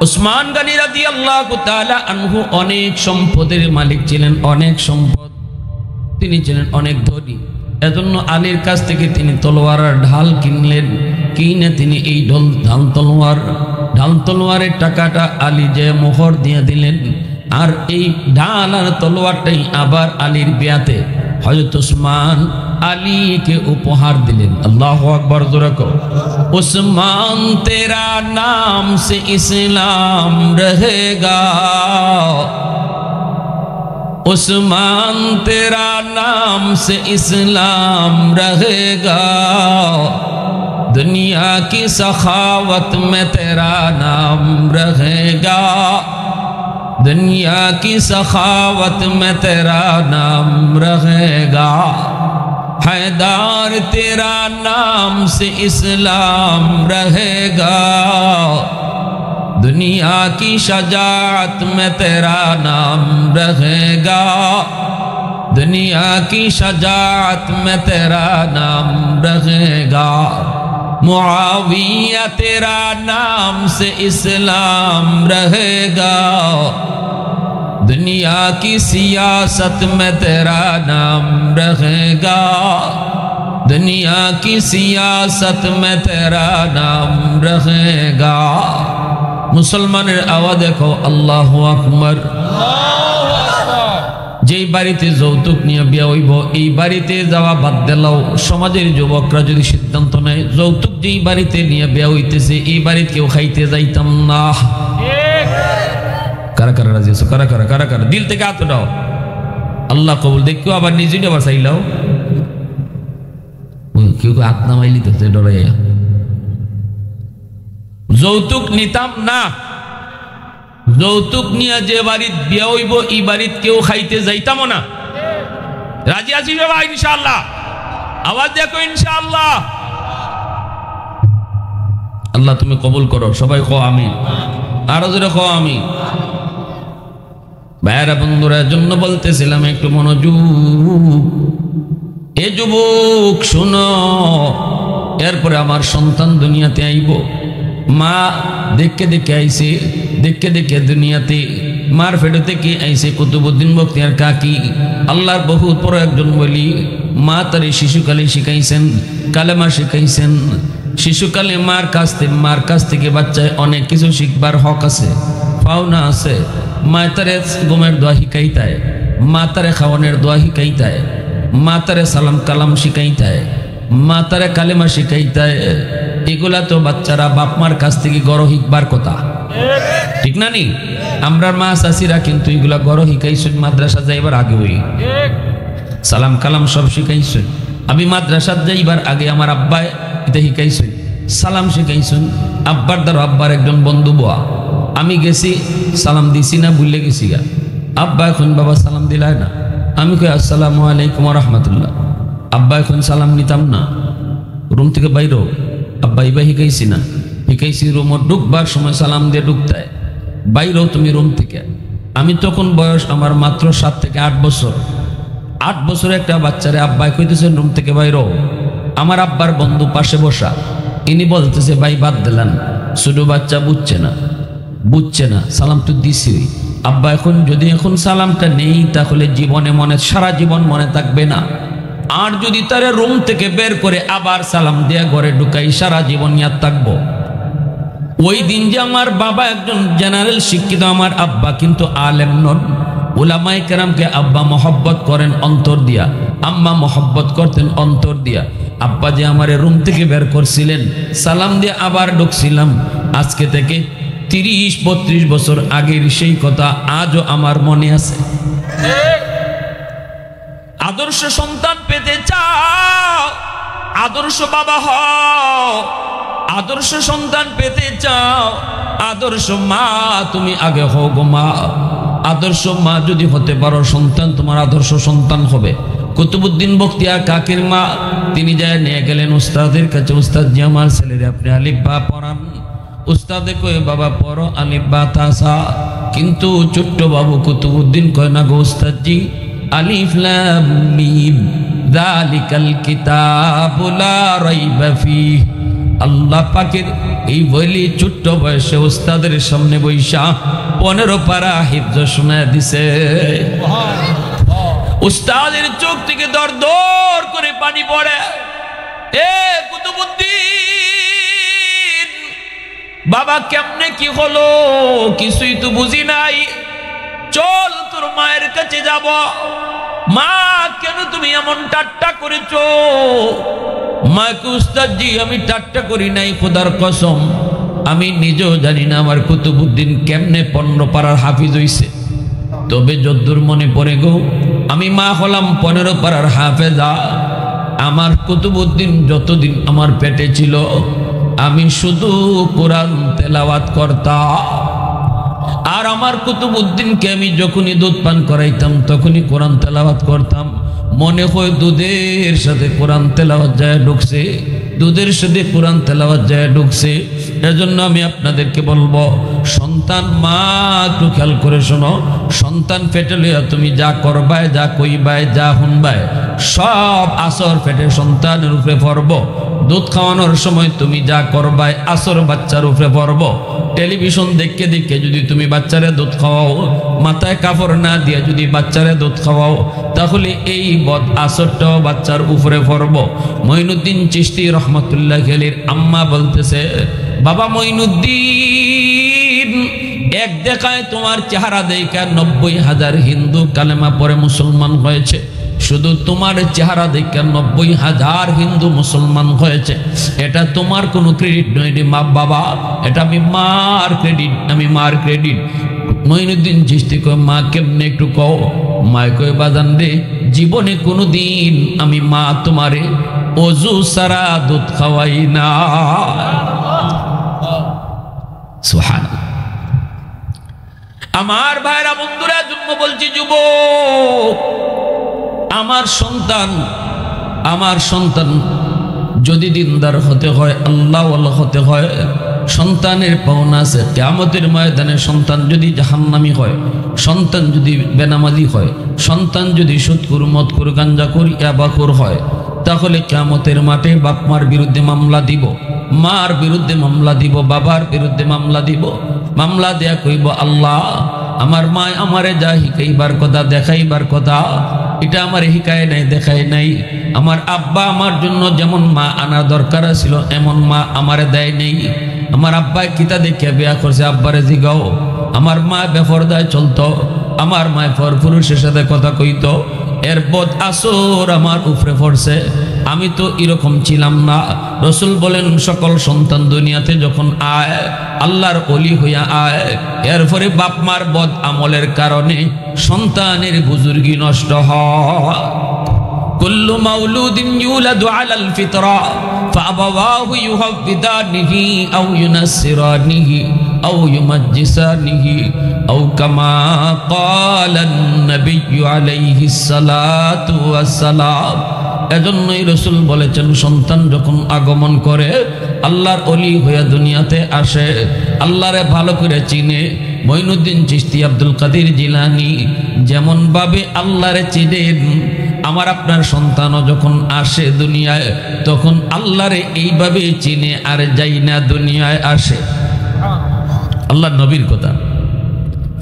উসমান গনি রাদিয়াল্লাহু তাআলা আনহু অনেক সম্পদের মালিক ছিলেন, অনেক সম্পদ, তিনি ছিলেন অনেক ধনী। এজন্য আলীর কাছ থেকে তিনি তলোয়ার আর ঢাল কিনলেন। কিনে তিনি এই ঢাল তলোয়ারের টাকাটা আলী যে মোহর দিয়ে দিলেন, আর এই ঢাল আর তলোয়ারটাই আবার আলীর বিয়াতে হযরত উসমান আলীকে উপহার দিলেন। আল্লাহু আকবার, জোরে কও। উসমান তেরা নাম সে ইসলাম রহেগা, उस्मान तेरा नाम से इस्लाम रहेगा, दुनिया की सखावत में तेरा नाम रहेगा, दुनिया की सखावत में तेरा नाम रहेगा, हैदर तेरा नाम से इस्लाम रहेगा, दुनिया की शजाअत में तेरा नाम रहेगा, दुनिया की शजाअत में तेरा नाम रहेगा, मुआविया तेरा नाम से इस्लाम रहेगा, दुनिया की सियासत में तेरा नाम रहेगा, दुनिया की सियासत में तेरा नाम रहेगा। মুসলমানের আওয়াজ দেখো, আল্লাহু আকবার। যেই বাড়িতে যৌতুক নিয়ে বিয়া হইব, এই বাড়িতে যাওয়া বাদ দিলাও। সমাজের যুবকরা যদি সিদ্ধান্ত নেয় যৌতুক যেই বাড়িতে নিয়ে বিয়া হইতেছে এই বাড়িতে কেউ খাইতে যাইতাম না। কারা কারা রাজি আছো? কারা কারা কারা কারা দিল থেকে হাত দাও, আল্লাহ কবুল। দেখো আবার নিজে আবার চাইলাও, কেউ হাত নামাইলি তো ডরাইয়া। যৌতুক নিতাম না, যৌতুক নিয়ে যে বাড়িত বিয়া হইব এই বাড়িত কেউ খাইতে যাইতাম না। রাজি আছি বাবা? ইনশাআল্লাহ। আওয়াজ দেখো, ইনশাআল্লাহ। আল্লাহ তুমি কবুল করো, সবাই কও আমিন, আরো জোরে কও আমিন। ভাইরা বন্ধুরা, জন্য বলতেছিলাম একটু মনোযোগ। এ যুবক শুনো, এরপরে আমার সন্তান দুনিয়াতে আইব। মা দেখে দেখে আইছে, দেখে দেখে দুনিয়াতে মার ফেটে থেকে আইছে কুতুবউদ্দিন বখতিয়ার কাকি, আল্লাহর বহুত বড় একজন বলি। মা তারে শিশুকালে শিখাইছেন, কালেমা শিখাইছেন। শিশুকালে মার কাছ থেকে বাচ্চায় অনেক কিছু শিখবার হক আছে, পাওনা আছে। মা তারে ঘুমের দোয়া শিখাইতায়, মা তারে খাওয়ানোর দোয়া শিখাইতায়, মা তারে সালাম কালাম শিখাইতায়, মা তারে কালেমা শিখাইতায়। এগুলা তো বাচ্চারা বাপ মার কাছ থেকে গড় শিখবার কথা, ঠিক না নি? আমরা মা চাষিরা কিন্তু এগুলা গড় শিখাইছেন মাদ্রাসা যাইবার আগে। ওই সালাম কালাম সব শিখাইছেন। আমি মাদ্রাসাত যাইবার আগে আমার আব্বাই এটা শিখাইছেন, সালাম শিখাইছেন। আব্বার দ্বারা আব্বার একজন বন্ধু বোয়া, আমি গেছি সালাম দিছি না, ভুলে গেছি গা। আব্বা এখন বাবা সালাম দিলায় না, আমি কই আসসালামু আলাইকুম ওয়া রাহমাতুল্লাহ। আব্বা এখন সালাম নিতাম না, রুম থেকে বাইরো। আব্বা ইবা শিখাইছি না, শিখাইছি রুমত ঢুকবার সময় সালাম দিয়ে ঢুকতায়, বাইরো তুমি রুম থেকে। আমি তখন বয়স আমার মাত্র 7 থেকে 8 বছর। 8 বছরে একটা বাচ্চারে আব্বাই কইতেছেন রুম থেকে বাইরো। আমার আব্বার বন্ধু পাশে বসা, ইনি বলতেছে ভাই বাদ দিলেন, ছোট বাচ্চা বুঝছে না, সালাম তো দিছি। আব্বা যদি এখন সালামটা নেই তাহলে জীবনে সারা জীবন মনে থাকবে না। আর যদি তারে রুম থেকে বের করে আবার সালাম দেয়া ঘরে ঢুকাই, সারা জীবন ইয়াদ থাকবো। ওই দিন যে আমার বাবা একজন জেনারেল শিক্ষিত, আমার আব্বা কিন্তু আলেম নন। উলামায়ে কেরামকে আব্বা মহব্বত করেন অন্তর দিয়া, আম্মা মহব্বত করতেন অন্তর দিয়া। আব্বা যে আমার রুম থেকে বের করছিলেন, সালাম দিয়ে আবার ঢুকছিলাম, আজকে থেকে 30-32 বছর আগের সেই কথা আজও আমার মনে আছে। আদর্শ সন্তান পেতে চাও, আদর্শ বাবা হও। আদর্শ সন্তান পেতে চাও, আদর্শ মা তুমি আগে হও গো মা। আদর্শ মা যদি হতে পারো, সন্তান তোমার আদর্শ সন্তান হবে। কুতুবউদ্দিন বখতিয়ার কাকির মা তিনি যায় নিয়ে গেলেন উস্তাদের কাছে। উস্তাদ জি আমার ছেলেরে আপনি আলিফ বা পড়ান। উস্তাদে কয়ে বাবা পড়ো আলিফ বা তাসা। কিন্তু ছোট্ট বাবু কুতুবউদ্দিন কয় না গো উস্তাদ জি, আলিফ লাম মিম যালিকাল কিতাবু লা রাইবা ফিহি। আল্লাহ পাকের এই বলি ছোট্ট বয়সে উস্তাদের সামনে বৈশা 15 পারা হিফজ শোনায় দিছে। উস্তাদের চোখ থেকে দর দর করে পানি পড়ে। এ কুতুবউদ্দিন বাবা কেমনে কি হলো কিছুই তো বুঝি নাই, চল তোর মায়ের কাছে যাব। মা কেন তুমি এমন ঠাট্টা করেছো? মাকে উস্তাদ জি আমি ঠাট্টা করি নাই, খোদার কসম আমি নিজেও জানি না আমার কুতুবউদ্দিন কেমনে 15 পারার হাফিজ হইছে। তবে যদ্দূর মনে পড়ে গো আমি মা হলাম 15 পারার হাফেজা। আমার কুতুবউদ্দিন যতদিন আমার পেটে ছিল আমি শুধু কোরআন তেলাওয়াত করতাম। আর আমার কুতুবউদ্দিনকে আমি যখনই দুধ পান করাইতাম তখনই কোরআন তেলাওয়াত করতাম। মনে হয় দুধের সাথে কোরআন তেলাওয়াত যায় ঢুকছে, দুধের সাথে কোরআন তেলাওয়াত যায় ঢুকছে। এজন্য আমি আপনাদেরকে বলবো সন্তান মা একটু খেয়াল করে শোনো, সন্তান পেটে লইয়া তুমি যা করবায় যা কইবায় যা শুনবায় সব আসর পেটে সন্তানের উপরে পড়ব। দুধ খাওয়ানোর সময় তুমি যা করবায় আসর বাচ্চার উপরে পড়ব। টেলিভিশন দেখে দেখে যদি তুমি বাচ্চারে দুধ খাওয়াও, মাথায় কাপড় না দিয়ে যদি বাচ্চারে দুধ খাওয়াও, তাহলে এই বদ আসরটাও বাচ্চার উপরে পড়ব। মঈনুদ্দিন চিশতি রহমতুল্লাহ আলাইহির আম্মা বলতেছে, বাবা মঈনুদ্দিন এক দেখায় তোমার চেহারা দেখা 90,000 হিন্দু কালেমা পড়ে মুসলমান হয়েছে। শুধু তোমার চেহারা দেখে 90,000 হিন্দু মুসলমান হয়েছে। এটা তোমার কোনো ক্রেডিট নয় রে মা বাবা, এটা আমি মার ক্রেডিট, আমি মার ক্রেডিট। মঈনুদ্দিন চিশতি কয় মা কেমনে একটু কও। মায় কয় বাজান রে জীবনে কোনো দিন আমি মা তোমারে অজু সারা দুধ খাওয়াই না। সুবহানাল্লাহ। আমার ভাইরা বন্ধুরা জন্ম বলছি যুবক, আমার সন্তান যদি দিনদার হতে হয়, আল্লাহওয়ালা হতে হয়, সন্তানের পাওনা আছে। কিয়ামতের ময়দানে সন্তান যদি জাহান্নামী হয়, সন্তান যদি বেনামাজি হয়, সন্তান যদি সুদখোর মদখোর গাঞ্জাখোর ইয়াবাখোর হয়, তাহলে কিয়ামতের মাঠে বাপ মার বিরুদ্ধে মামলা দিব, মার বিরুদ্ধে মামলা দিব, বাবার বিরুদ্ধে মামলা দিব। মামলা দেয়া কইব আল্লাহ আমার মা আমারে যা শিখাইবার কথা দেখাইবার কথা এটা আমার শিখায় নাই, দেখায় নাই। আমার আব্বা আমার জন্য যেমন মা আনা দরকার ছিল এমন মা আমারে দেয় নেই। আমার আব্বাই কিতা দেখে বিয়া করছে আব্বারে জিগাও। আমার মা বেপরদায় চলতো, আমার মায় পরপুরুষের সাথে কথা কইতো, এর বদ আসর আমার উপরে পড়ছে। আমি তো এরকম ছিলাম না। রসুল বলেন সকল সন্তান দুনিয়াতে যখন আয় আল্লাহর ওলি হইয়া আয়, এরপরে বাপ মার বদ আমলের কারণে সন্তানের বুজুর্গি নষ্ট হয়। কুল্লু মাউলুদিন ইউলাদু আলাল ফিতরা ফাআবাওয়াহু ইউহাব্বিদানিহি আও ইউনাসসিরানিহি আও ইউমাজ্জিসানিহি আও কামা ক্বালান নবিয়্যু আলাইহিস সালাতু ওয়াস সালাম। এজন্যই রাসূল বলেছেন সন্তান যখন আগমন করে আল্লাহর ওলি হয়ে দুনিয়াতে আসে, আল্লাহরে ভালো করে চিনে। মঈনুদ্দিন চিশতি আব্দুল কাদের জিলানী যেমন ভাবে আল্লাহরে চিনেন, আমার আপনার সন্তানও যখন আসে দুনিয়ায় তখন আল্লাহরে এইভাবে চিনে আর যাই না দুনিয়ায় আসে। আল্লাহ নবীর কথা,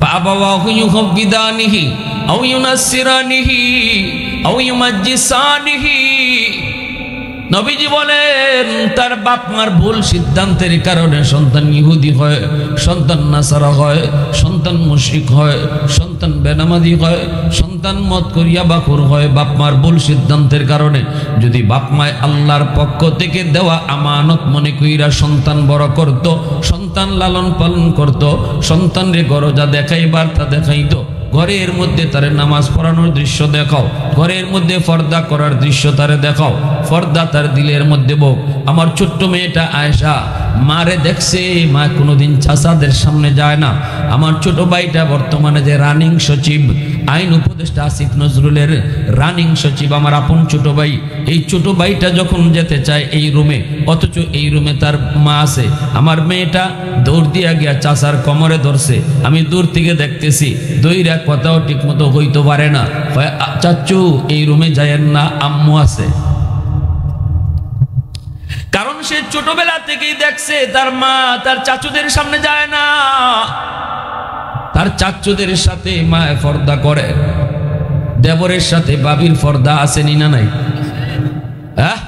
ফাআবাওয়াহু ইউহাব্বিদানিহি আও ইউনাসসিরানিহি আও ইউমাজ্জিসানিহি। নবীজি বলেন তার বাপ মার ভুল সিদ্ধান্তের কারণে সন্তান ইহুদি হয়, সন্তান নাসারা হয়, সন্তান মুশরিক হয়, সন্তান বেনামাজি হয়, সন্তান মদ করিয়া বাকুর হয়। বাপ মার ভুল সিদ্ধান্তের কারণে যদি বাপ মায় আল্লাহর পক্ষ থেকে দেওয়া আমানত মনে কইরা সন্তান বড় করত, সন্তান লালন পালন করত, সন্তানরে গরজা দেখাইবার তা দেখাইতো, ঘরের মধ্যে তারে নামাজ পড়ানোর দৃশ্য দেখাও, ঘরের মধ্যে পর্দা করার দৃশ্য তারে দেখাও, পর্দা তার দিলের মধ্যে বোক। আমার ছোট্ট মেয়েটা আয়েশা মারে দেখছে, মা কোনোদিন চাচাদের সামনে যায় না। আমার ছোট ভাইটা বর্তমানে যে রানিং সচিব, আইন উপদেষ্টা আসিফ নজরুলের রানিং সচিব, আমার আপন ছোট ভাই। এই ছোট ভাইটা যখন যেতে চায় এই রুমে, অথচ এই রুমে তার মা আছে। আমার মেয়েটা দৌড় দিয়া গিয়া চাচার কোমরে ধরছে, আমি দূর থেকে দেখতেছি, দইরা কথাও ঠিক মতো হইতে পারে না। চাচু এই রুমে যায়েন না, আম্মু আছে। কারণ সে ছোটবেলা থেকেই দেখছে তার মা তার চাচুদের সামনে যায় না, তার চাচুদের সাথে মা পর্দা করে, দেবরের সাথে বাবির পর্দা আছে না নাই? হ্যাঁ,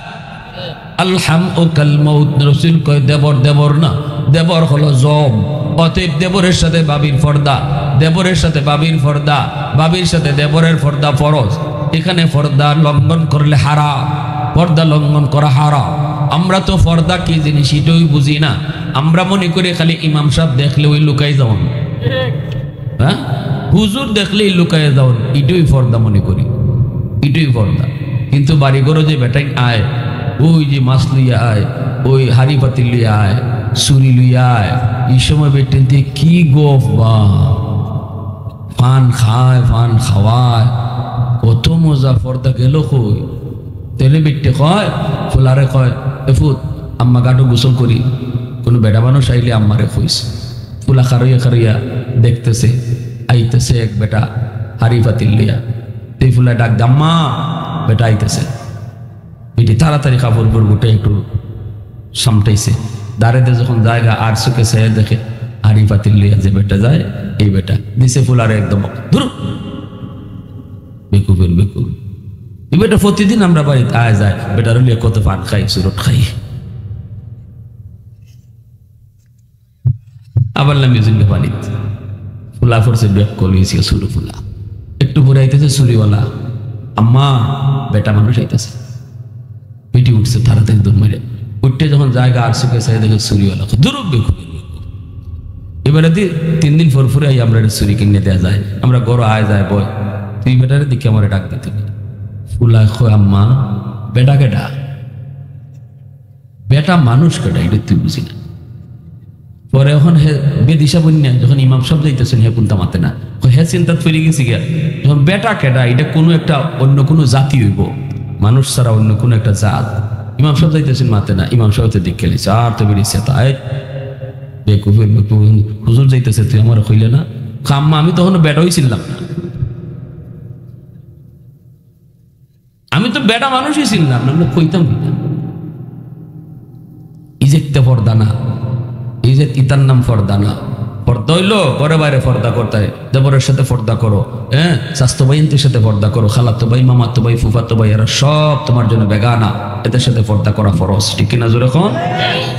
আলহাম ও কাল মউত। রাসূল কয় দেবর দেবর না, দেবর হলো জম। অতএব দেবরের সাথে বাবির পর্দা, দেবরের সাথে বাবির পর্দা, বাবির সাথে দেবরের পর্দা ফরজ। এখানে পর্দা লঙ্ঘন করলে হারাম, পর্দা লঙ্ঘন করা হারাম। আমরা তো পর্দা কি জিনিস এটাই বুঝি না। আমরা মনে করি খালি ইমাম সাহেব দেখলে ওই লুকাই যাওন, হ্যাঁ, হুজুর দেখলেই লুকাই যাওন, এটাই পর্দা মনে করি, এটাই পর্দা। কিন্তু বাড়িঘরও যে বেটাই আয়, ওই যে মাছ লইয়া আয়, ওই হাড়ি পাতি লইয়া আয়, ছুরি লইয়া আয়, এই সময় বেটেন দিয়ে কি গোফ বা পান খায়, পান খাওয়ায়, কত মজা। পর্দা গেল কই? তেলে বেটে কয়, ফুলারে কয়, এফুত আম্মা গাটো গোসল করি। কোনো বেটা মানুষ আইলে আম্মারে কইস, ফুলা খারইয়া খারইয়া দেখতেছে, আইতেছে এক বেটা হাড়ি পাতিল লইয়া। এই ফুলা ডাক দে, আম্মা বেটা আইতেছে। বেটি তাড়াতাড়ি কাপড় পর গুটে একটু সামটাইছে, দাঁড়াতে যখন জায়গা আর চোখে চেয়ে দেখে হাড়ি পাতিল লইয়া যে বেটা যায়, এই বেটা দিছে ফুলারে একদম ধুর বেকুবের বেকুব। এই বেটা প্রতিদিন আমরা বাড়িতে আয় যায়, বেটার লিয়ে কত পান খাই, সুরট খাই, আবার নামি জুল্লে পানি ফুলা পড়ছে, ব্যাগ কলিয়েছে সুরু ফুলা, একটু পরে আইতেছে চুরিওয়ালা, আম্মা বেটা মানুষ আইতেছে। পেটি উঠছে তাড়াতাড়ি দৌড় মেরে, উঠতে যখন জায়গা আর চোখে চাই দেখে চুরিওয়ালা দূর বেকুব। এবারে 3 দিন পর ফুরে আই আমরা চুরি কিনে দেওয়া যায়, আমরা গড় আয় যায় বয়, তুই বেটারে দিকে আমার ডাক দিতে। ফুলা কয়, আম্মা বেটা কেটা? বেটা মানুষ কেটা? এটা তুই বুঝি না। পরে এখন হে বেদিশা বন্যা যখন ইমাম সাহেব যাইতেছেন, হে কোনটা মাতে না, হে চিন্তা ফিরে গেছি গিয়া, যখন বেটা কেটা এটা কোনো একটা অন্য কোনো জাতি হইব, মানুষ ছাড়া অন্য কোনো একটা জাত। ইমাম সাহেব যাইতেছেন মাতে না, ইমাম সাহেবের দিক খেলেছে, আর তো বেরিয়েছে তাই বেকুফের বেকুফ, হুজুর যাইতেছে তুই আমার কইলে না? আম্মা আমি তখন বেটা হইছিলাম না, আমি তো বেটা মানুষই ছিলাম না, আমরা কইতাম কিনা। ইজেকতে পর্দা না, ইজেত ইতার নাম পর্দা না। পর্দা হইলো ঘরে বাইরে পর্দা করতে হয়, দেবরের সাথে পর্দা করো, হ্যাঁ, স্বাস্থ্য ভাইয়ের সাথে পর্দা করো, খালাতো ভাই, মামাতো ভাই, ফুফাতো ভাই, এরা সব তোমার জন্য বেগানা, এদের সাথে পর্দা করা ফরজ, ঠিক কিনা জোরে এখন?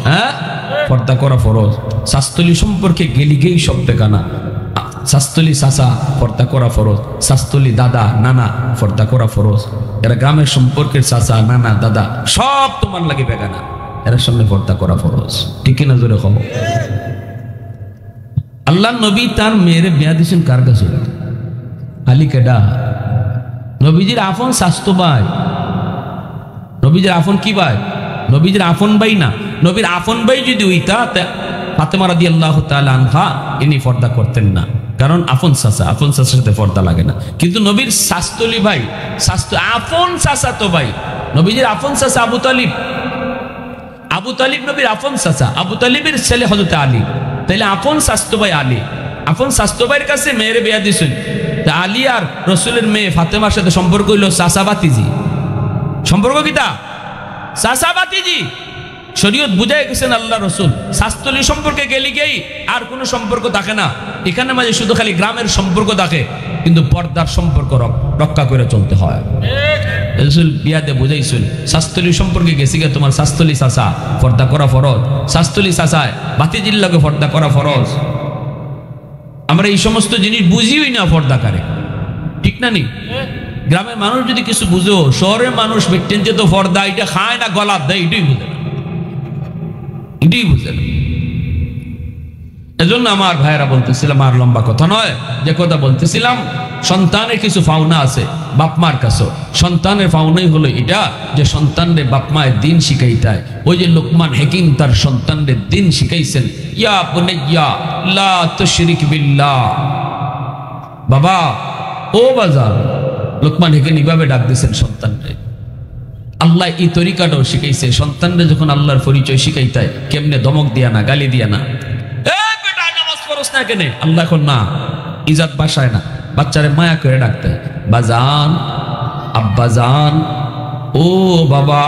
হ্যাঁ, পর্দা করা ফরজ। শাস্ত্রী সম্পর্কে গেলি গেই সব বেগানা। শাস্ত্রী চাচা পর্দা করা ফরজ, শাস্ত্রী দাদা নানা পর্দা করা ফরজ। এরা গ্রামের সম্পর্কের চাচা নানা দাদা সব তোমার লাগে বেগানা, এর সামনে পর্দা করা ফরজ, ঠিক কিনা জোরে খবর? আল্লাহ নবী তার মেয়েরে বিয়া দিয়েছেন কার কাছে? আলী কেডা? নবীজির আফন স্বাস্থ্য ভাই, নবীজির আফন কি ভাই? নবীজির আফন ভাই না, নবীর আফন ভাই যদি হইতা ফাতেমা রাদিয়াল্লাহু তাআলা আনহা ইনি পর্দা করতেন না, কারণ আফন চাচা, আফন চাচার সাথে পর্দা লাগে না। কিন্তু নবীর শাস্তলি ভাই, আফন চাচা তো ভাই, নবীজির আফন চাচা আবু তালিব, আবু তালিব নবীর আফন চাচা, আবু তালিবের ছেলে হযরত আলী, তাইলে আফন স্বাস্থ্য ভাই আলী, আফন স্বাস্থ্য ভাইয়ের কাছে মেয়ের বিয়া দিয়েছেন। তা আলী আর রসুলের মেয়ে ফাতেমার সাথে সম্পর্ক হইল চাচা বাতিজি, সম্পর্ক কিতা? চাচা বাতিজি। শরীয়ত বুঝাই গেছেন আল্লাহ রসুল, শাস্ত্রী সম্পর্কে গেলি গেই আর কোনো সম্পর্ক থাকে না, এখানে মাঝে শুধু খালি গ্রামের সম্পর্ক থাকে, কিন্তু পর্দার সম্পর্ক রক্ষা করে চলতে হয়। রসুল বিয়াতে বুঝাইছেন শাস্ত্রী সম্পর্কে গেছি গে তোমার শাস্ত্রী চাচা পর্দা করা ফরজ, শাস্ত্রী চাচায় বাতিজির লাগে পর্দা করা ফরজ। আমরা এই সমস্ত জিনিস বুঝিই না পর্দা করে, ঠিক না নি? গ্রামের মানুষ যদি কিছু বুঝো, শহরের মানুষ বেটেন যে তো পর্দা এটা খায় না গলা দেয়, এটাই বুঝে না, এটাই বুঝে না। এজন্য আমার ভাইয়েরা বলতেছিলাম, আর লম্বা কথা নয়, যে কথা বলতেছিলাম, সন্তানের কিছু পাওনা আছে বাপমার কাছে। সন্তানের পাওনাই হলো এটা যে সন্তানদের বাপমায় দিন শিখাইতায়। ওই যে লোকমান হাকিম তার সন্তানদের দিন শিখাইছেন, ইয়া বুনাইয়া লা তুশরিক বিল্লাহ, বাবা ও বাজান। লোকমান হাকিম এইভাবে ডাক দিয়েছেন সন্তানরে। আল্লাহ এই তরিকাটাও শিখাইছে, সন্তানরে যখন আল্লাহর পরিচয় শিখাইতায় কেমনে ধমক দিয়া না, গালি দিয়া না, বেটা নামাজ পড়ছ না কেন, আল্লাহ এখন না ইজাত বাসায় না, বাচ্চারে মায়া করে ডাকতে, বাজান, আব্বাজান, ও বাবা,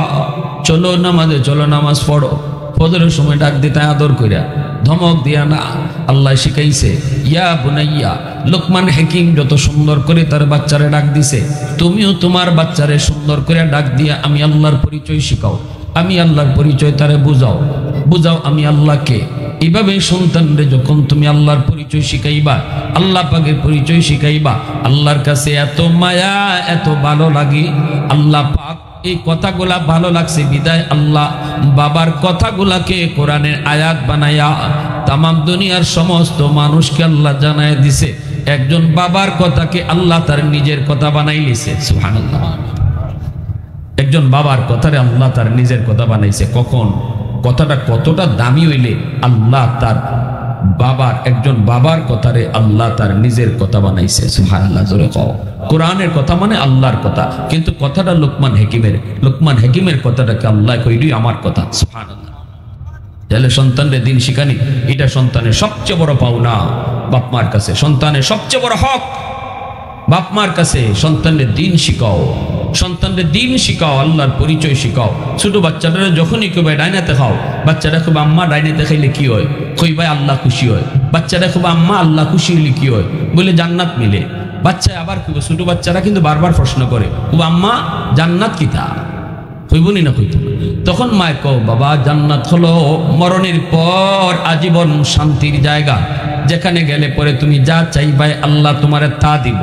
চলো নামাজে, চলো নামাজ পড়ো। ফজরের সময় ডাক দিতে আদর কইরা, ধমক দিয়া না। আল্লাহ শিখাইছে ইয়া বুনাইয়া। লোকমান হাকিম যত সুন্দর করে তার বাচ্চারে ডাক দিছে, তুমিও তোমার বাচ্চারে সুন্দর করে ডাক দিয়া আমি আল্লাহর পরিচয় শিখাও, আমি আল্লাহর পরিচয় তারে বুঝাও, বুঝাও আমি আল্লাহকে। এইভাবে সন্তানরে যখন তুমি আল্লাহর পরিচয় শিখাইবা, আল্লাহ পাকের পরিচয় শিখাইবা, আল্লাহর কাছে এত মায়া, এত ভালো লাগে। আল্লাহ পাক এই কথাগুলা ভালো লাগছে বিদায় আল্লাহ বাবার কথাগুলাকে কোরআনের আয়াত বানায়া তামাম দুনিয়ার সমস্ত মানুষকে আল্লাহ জানায় দিছে। একজন বাবার কথাকে আল্লাহ তার নিজের কথা বানাই লিছে। সুবহানাল্লাহ। একজন বাবার কথারে আল্লাহ তার নিজের কথা বানাইছে। কখন? কথাটা কতটা দামি হইলে আল্লাহ তার বাবার, একজন বাবার কথারে আল্লাহ তার নিজের কথা বানাইছে। সুবহানাল্লাহ। জোরে কও। কোরআনের কথা মানে আল্লাহর কথা, কিন্তু কথাটা লোকমান হাকিমের। লোকমান হাকিমের কথাটাকে আল্লাহ কইডি আমার কথা। সুবহানাল্লাহ। তাহলে সন্তানরে দিন শিখানি, এটা সন্তানের সবচেয়ে বড় পাওনা বাপমার কাছে, সন্তানের সবচেয়ে বড় হক। বাপমার কাছে সন্তানের দিন শিখাও, সন্তানদের দিন শিখাও, আল্লাহর পরিচয় শিখাও। ছোট বাচ্চাটা যখনই কইবা ডাইনাতে খাও, বাচ্চাটা খুব আম্মা ডাইনাতে খাইলে কি হয়, কইবাই আল্লাহ খুশি হয়। বাচ্চাটা খুব আম্মা আল্লাহ খুশি হইলে কি হয়, বলে জান্নাত মিলে। বাচ্চা আবার কইব, ছোট বাচ্চারা কিন্তু বারবার প্রশ্ন করে, ও আম্মা জান্নাত কিতা, কইবনি না কইতো। তখন মায় কও, বাবা জান্নাত হলো মরণের পর আজীবন শান্তির জায়গা, যেখানে গেলে পরে তুমি যা চাইবাই আল্লাহ তোমারে তা দিব।